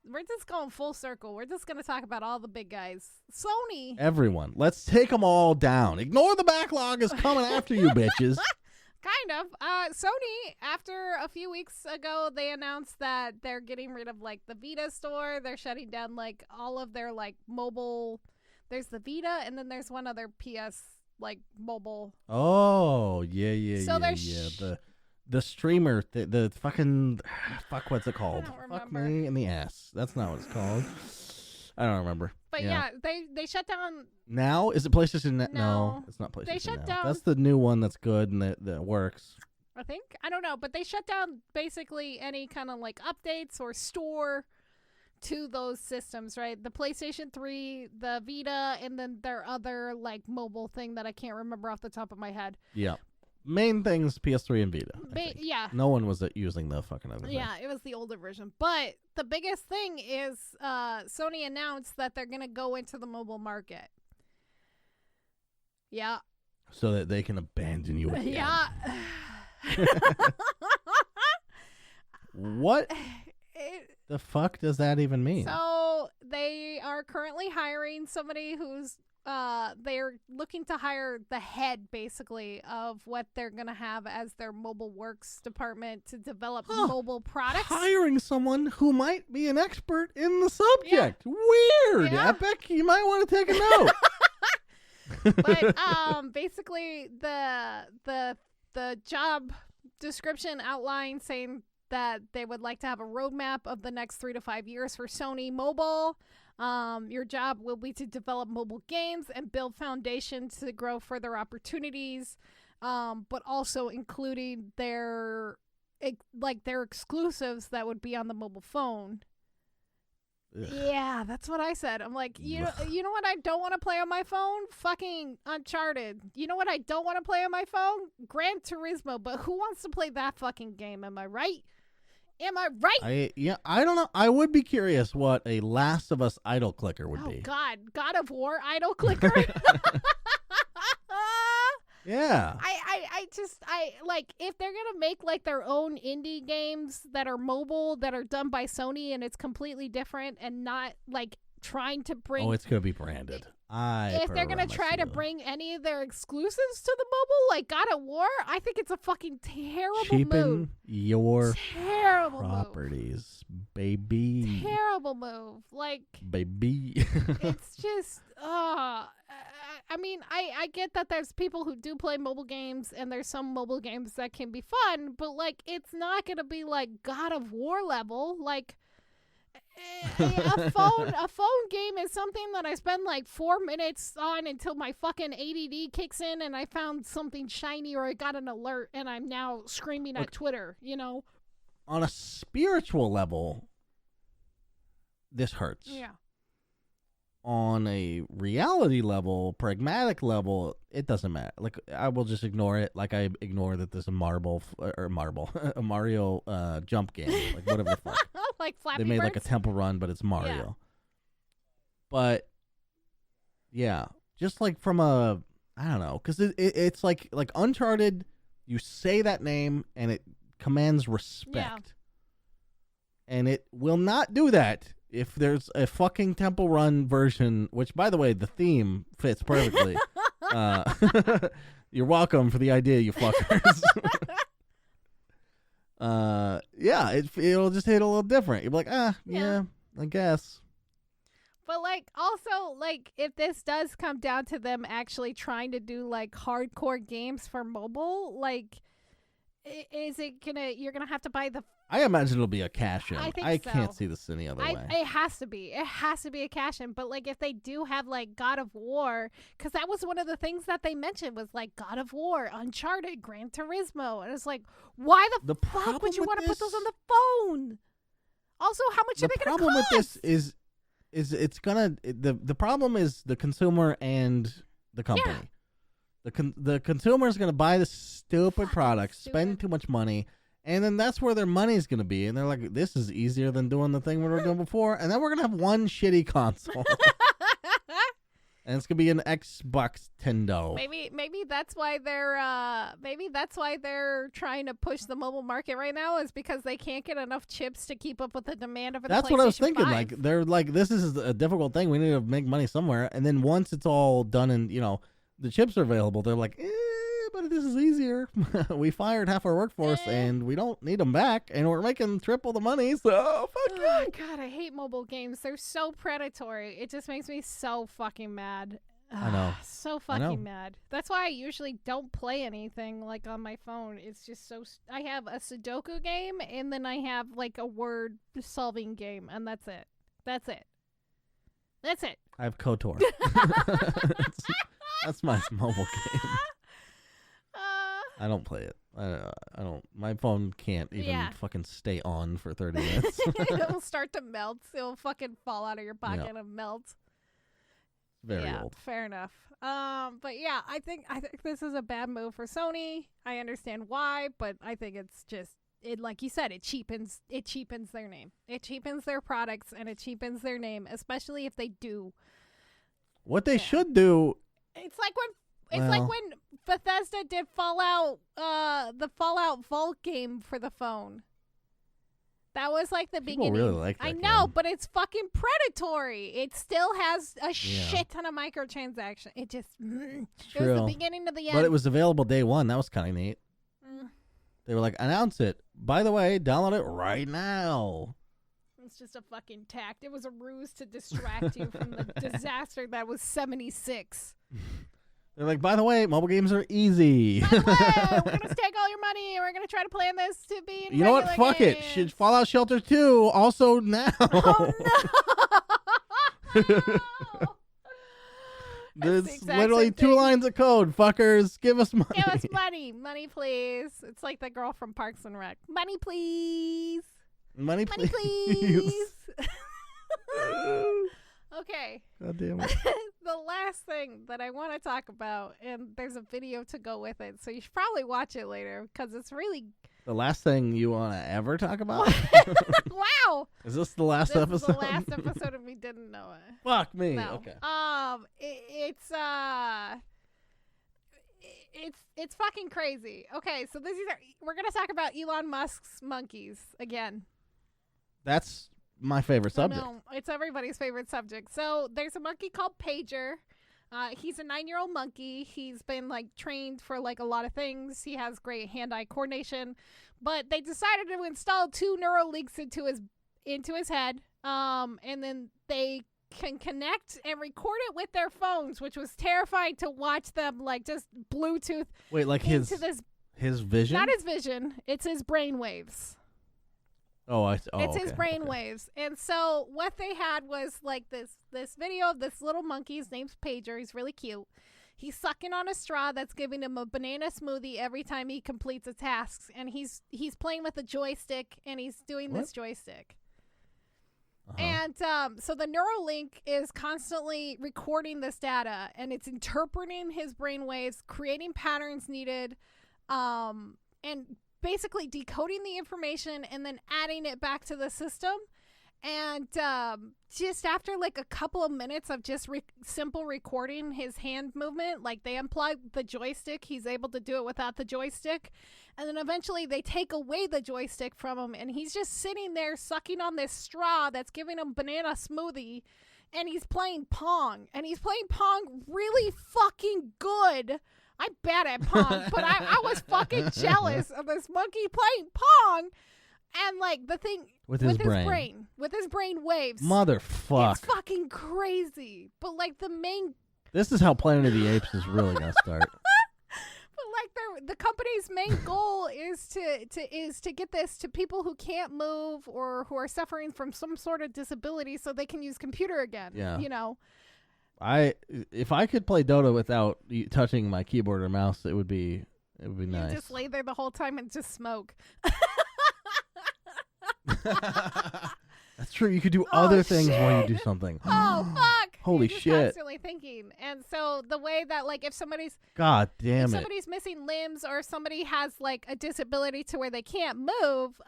we're just going full circle. We're just going to talk about all the big guys. Sony. Everyone. Let's take them all down. Ignore the backlog is coming after you, bitches. Kind of. Sony, after a few weeks ago, they announced that they're getting rid of, like, the Vita store. They're shutting down, like, all of their, like, mobile. There's the Vita, and then there's one other PS, like, mobile. Oh, yeah. The streamer, the fucking, fuck, what's it called? I don't remember. Fuck me in the ass. That's not what it's called. I don't remember. But yeah, they shut down. Now? Is it PlayStation Now? No, it's not PlayStation They shut Now. down. That's the new one that's good and that works. I think. I don't know. But they shut down basically any kind of like updates or store to those systems, right? The PlayStation 3, the Vita, and then their other like mobile thing that I can't remember off the top of my head. Yeah. Main things PS3 and Vita. Yeah. No one was using the fucking other thing. Yeah, it was the older version. But the biggest thing is Sony announced that they're going to go into the mobile market. Yeah. So that they can abandon you again. Yeah. What the fuck does that even mean? So they are currently hiring somebody who's they're looking to hire the head, basically, of what they're going to have as their mobile works department to develop mobile products. Hiring someone who might be an expert in the subject. Yeah. Weird. Yeah. Epic, you might want to take a note. But basically, the job description outline saying that they would like to have a roadmap of the next 3 to 5 years for Sony Mobile. Your job will be to develop mobile games and build foundations to grow further opportunities, but also including their exclusives that would be on the mobile phone. Ugh. Yeah, that's what I said. I'm like, you know what I don't want to play on my phone? Fucking Uncharted. You know what I don't want to play on my phone? Gran Turismo. But who wants to play that fucking game? Am I right? Am I right? I don't know. I would be curious what a Last of Us idle clicker would be. Oh, God of War idle clicker? Yeah. I like, if they're going to make, like, their own indie games that are mobile, that are done by Sony, and it's completely different and not, like, trying to bring... Oh, it's going to be branded. If they're going to try to bring any of their exclusives to the mobile, like God of War, I think it's a fucking terrible Cheapen your terrible properties, baby. Terrible move. Like, baby. It's just, I mean, I get that there's people who do play mobile games, and there's some mobile games that can be fun, but, like, it's not going to be, like, God of War level. Like, a phone game is something that I spend like 4 minutes on until my fucking ADD kicks in and I found something shiny or I got an alert and I'm now screaming at Twitter, you know? On a spiritual level, this hurts. Yeah. On a reality level, pragmatic level, it doesn't matter. Like, I will just ignore it. Like, I ignore that there's a a Mario jump game, like whatever the fuck. Like Flappy They made Birds? like a temple run, but it's Mario. Yeah. But yeah, just like from a, I don't know, because it's like Uncharted. You say that name and it commands respect, and it will not do that if there's a fucking temple run version. Which, by the way, the theme fits perfectly. You're welcome for the idea, you fuckers. Yeah, it'll just hit a little different. You'll be like, yeah, I guess. But, like, also, like, if this does come down to them actually trying to do, like, hardcore games for mobile, like, is it you're gonna have to buy the... I imagine it'll be a cash-in. I think so. Can't see this any other way. It has to be. It has to be a cash-in. But, like, if they do have, like, God of War, because that was one of the things that they mentioned was, like, God of War, Uncharted, Gran Turismo. And it's like, why the fuck would you want to put those on the phone? Also, how much are they going to cost? The problem with this is it's going to... The problem is the consumer and the company. Yeah. The consumer is going to buy the stupid products, spend too much money... And then that's where their money's going to be. And they're like, this is easier than doing the thing we were doing before. And then we're going to have one shitty console. And it's going to be an Xbox Tendo. Maybe that's why they're trying to push the mobile market right now, is because they can't get enough chips to keep up with the demand of the PlayStation 5. That's what I was thinking. Like, they're like, this is a difficult thing. We need to make money somewhere. And then once it's all done and, you know, the chips are available, they're like, but this is easier. We fired half our workforce and we don't need them back, and we're making triple the money, so fuck you. God, I hate mobile games. They're so predatory. It just makes me so fucking mad. I know. So fucking mad. That's why I usually don't play anything like on my phone. It's just so... I have a Sudoku game, and then I have like a word solving game, and that's it. That's it. I have KOTOR. That's my mobile game. I don't play it. I don't. My phone can't even fucking stay on for 30 minutes. It'll start to melt. It'll fucking fall out of your pocket and melt. Very old. Fair enough. But yeah, I think this is a bad move for Sony. I understand why, but I think it's just like you said, it cheapens their name. It cheapens their products, and it cheapens their name, especially if they do. What they should do. It's like when Bethesda did Fallout, the Fallout Vault game for the phone. That was like the People beginning. really like that I know, game. but it's fucking predatory. It still has a shit ton of microtransactions. It just it was the beginning to the end. But it was available day one. That was kind of neat. They were like, announce it. By the way, download it right now. It's just a fucking tact. It was a ruse to distract you from the disaster that was 76. They're like, by the way, mobile games are easy. By the way, we're going to take all your money and we're going to try to plan this to be in You know what? Fuck games. it. Fallout Shelter 2 also now. Oh, no. There's literally 2 lines of code. Fuckers, give us money. Give us money. Money, please. It's like the girl from Parks and Rec. Money, please. Money, Money, please. Okay. God damn it. The last thing that I want to talk about, and there's a video to go with it, so you should probably watch it later because it's really... The last thing you want to ever talk about? Wow. Is this the last episode? This is the last episode of Me Didn't Know It. Fuck me. No. Okay. It's fucking crazy. Okay, so we're gonna talk about Elon Musk's monkeys again. That's my favorite subject. No, it's everybody's favorite subject. So there's a monkey called Pager. He's a 9-year-old monkey. He's been like trained for like a lot of things. He has great hand-eye coordination, but they decided to install 2 neural links into his head. And then they can connect and record it with their phones, which was terrifying to watch them like just Bluetooth. Wait, like his vision? Not his vision. It's his brainwaves. It's his brainwaves. And so what they had was like this video of this little monkey. His name's Pager. He's really cute. He's sucking on a straw that's giving him a banana smoothie every time he completes a task. And he's playing with a joystick, and he's doing this joystick. Uh-huh. And so the neural link is constantly recording this data, and it's interpreting his brainwaves, creating patterns needed, and basically decoding the information and then adding it back to the system. And just after like a couple of minutes of just simple recording his hand movement, like they unplug the joystick, he's able to do it without the joystick. And then eventually they take away the joystick from him, and he's just sitting there sucking on this straw that's giving him banana smoothie, and he's playing Pong. And he's playing Pong really fucking good. I'm bad at Pong, but I was fucking jealous of this monkey playing Pong. And like the thing with his brain waves. Motherfuck. It's fucking crazy. But like This is how Planet of the Apes is really gonna start. But like the company's main goal is to get this to people who can't move or who are suffering from some sort of disability, so they can use computer again. Yeah. You know. If I could play Dota without touching my keyboard or mouse, it would be nice. You just lay there the whole time and just smoke. That's true. You could do other things while you do something. Oh fuck! Holy You're just shit! Constantly thinking, and so the way that like if somebody's missing limbs or somebody has like a disability to where they can't move,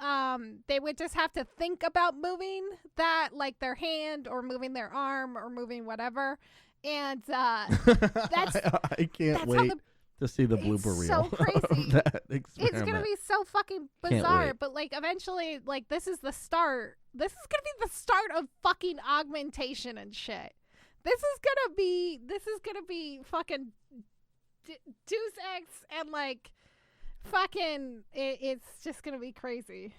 they would just have to think about moving that, like their hand or moving their arm or moving whatever, and that's I can't wait to see the blooper reel. So crazy. Of that experiment. It's gonna be so fucking bizarre, but like eventually, like this is the start. This is gonna be the start of fucking augmentation and shit. This is gonna be fucking Deus Ex and like fucking. It's just gonna be crazy.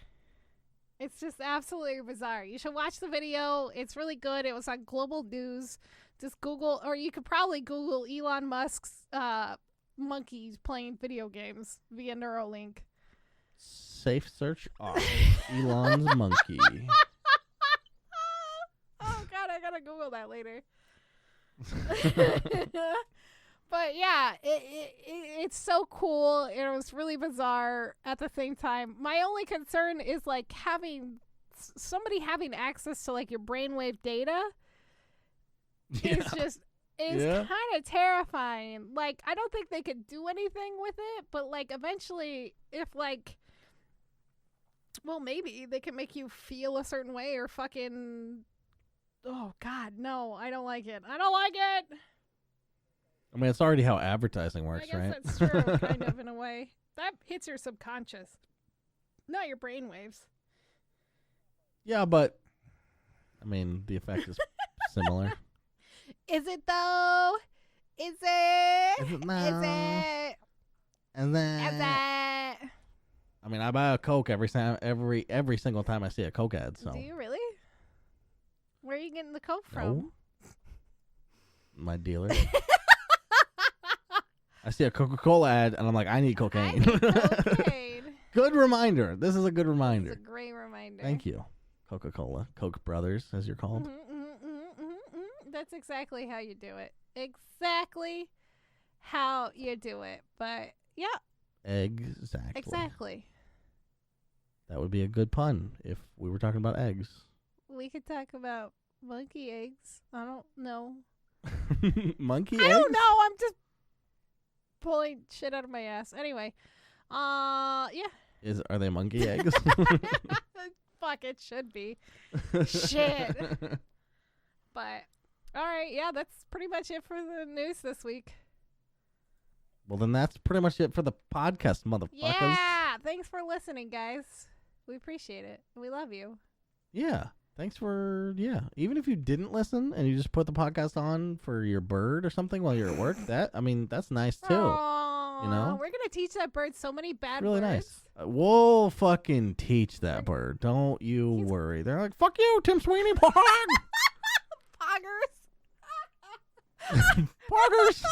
It's just absolutely bizarre. You should watch the video. It's really good. It was on Global News. Just Google, or you could probably Google Elon Musk's monkeys playing video games via Neuralink. Safe search off. Elon's monkey. Oh god, I gotta Google that later. But yeah, it's so cool. It was really bizarre at the same time. My only concern is like somebody having access to like your brainwave data is kind of terrifying. Like, I don't think they could do anything with it, but like eventually if like, well, maybe they can make you feel a certain way or fucking, oh god, no, I don't like it. I mean, it's already how advertising works, I guess right? That's true, kind of, in a way. That hits your subconscious, not your brainwaves. Yeah, but I mean, the effect is similar. Is it though? Is it? Is it now? Is it? And then, Is it? I mean, I buy a Coke every single time I see a Coke ad. So. Do you really? Where are you getting the Coke from? No. My dealer. I see a Coca-Cola ad, and I'm like, I need cocaine. I need cocaine. Good reminder. This is a good reminder. It's a great reminder. Thank you, Coca-Cola. Koch brothers, as you're called. That's exactly how you do it. Exactly how you do it. But, yeah. Exactly. Exactly. That would be a good pun if we were talking about eggs. We could talk about monkey eggs. I don't know. Monkey eggs? I don't know. I'm just pulling shit out of my ass. Anyway. Yeah. Are they monkey eggs? Fuck, it should be. Shit. But, all right. Yeah, that's pretty much it for the news this week. Well, then that's pretty much it for the podcast, motherfuckers. Yeah. Thanks for listening, guys. We appreciate it. We love you. Yeah. Thanks for, even if you didn't listen and you just put the podcast on for your bird or something while you're at work, that's nice too. Aww, you know? We're going to teach that bird so many bad really words. Nice. We'll fucking teach that bird. Don't you worry. They're like, fuck you, Tim Sweeney. Pog! Poggers. Poggers.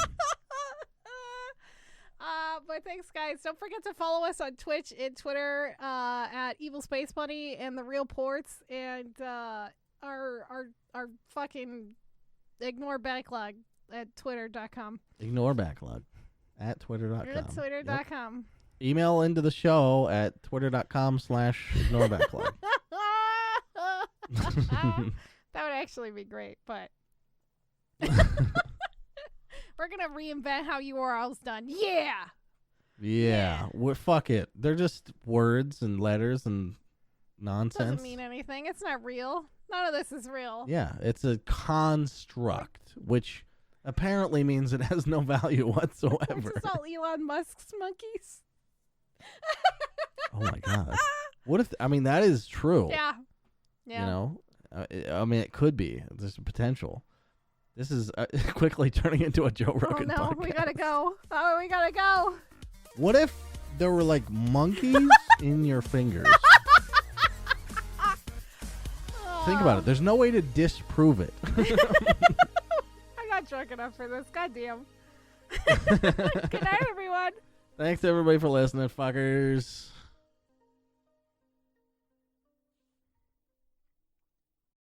But thanks, guys. Don't forget to follow us on Twitch and Twitter at Evil Space Bunny and The Real Ports and our fucking ignore backlog at twitter.com. Ignore backlog at twitter.com. At twitter.com. Yep. Email into the show at twitter.com/ignore backlog. That would actually be great, but we're going to reinvent how URL's done. Yeah. Yeah. Fuck it. They're just words and letters and nonsense. Doesn't mean anything. It's not real. None of this is real. Yeah. It's a construct, which apparently means it has no value whatsoever. Which is all Elon Musk's monkeys. Oh, my God. What if, that is true. Yeah. Yeah. You know? It could be. There's a potential. This is quickly turning into a Joe Rogan podcast. Oh, no. We gotta go. Oh, we gotta go. What if there were, like, monkeys in your fingers? Think about it. There's no way to disprove it. I got drunk enough for this. Goddamn. Good night, everyone. Thanks, everybody, for listening, fuckers.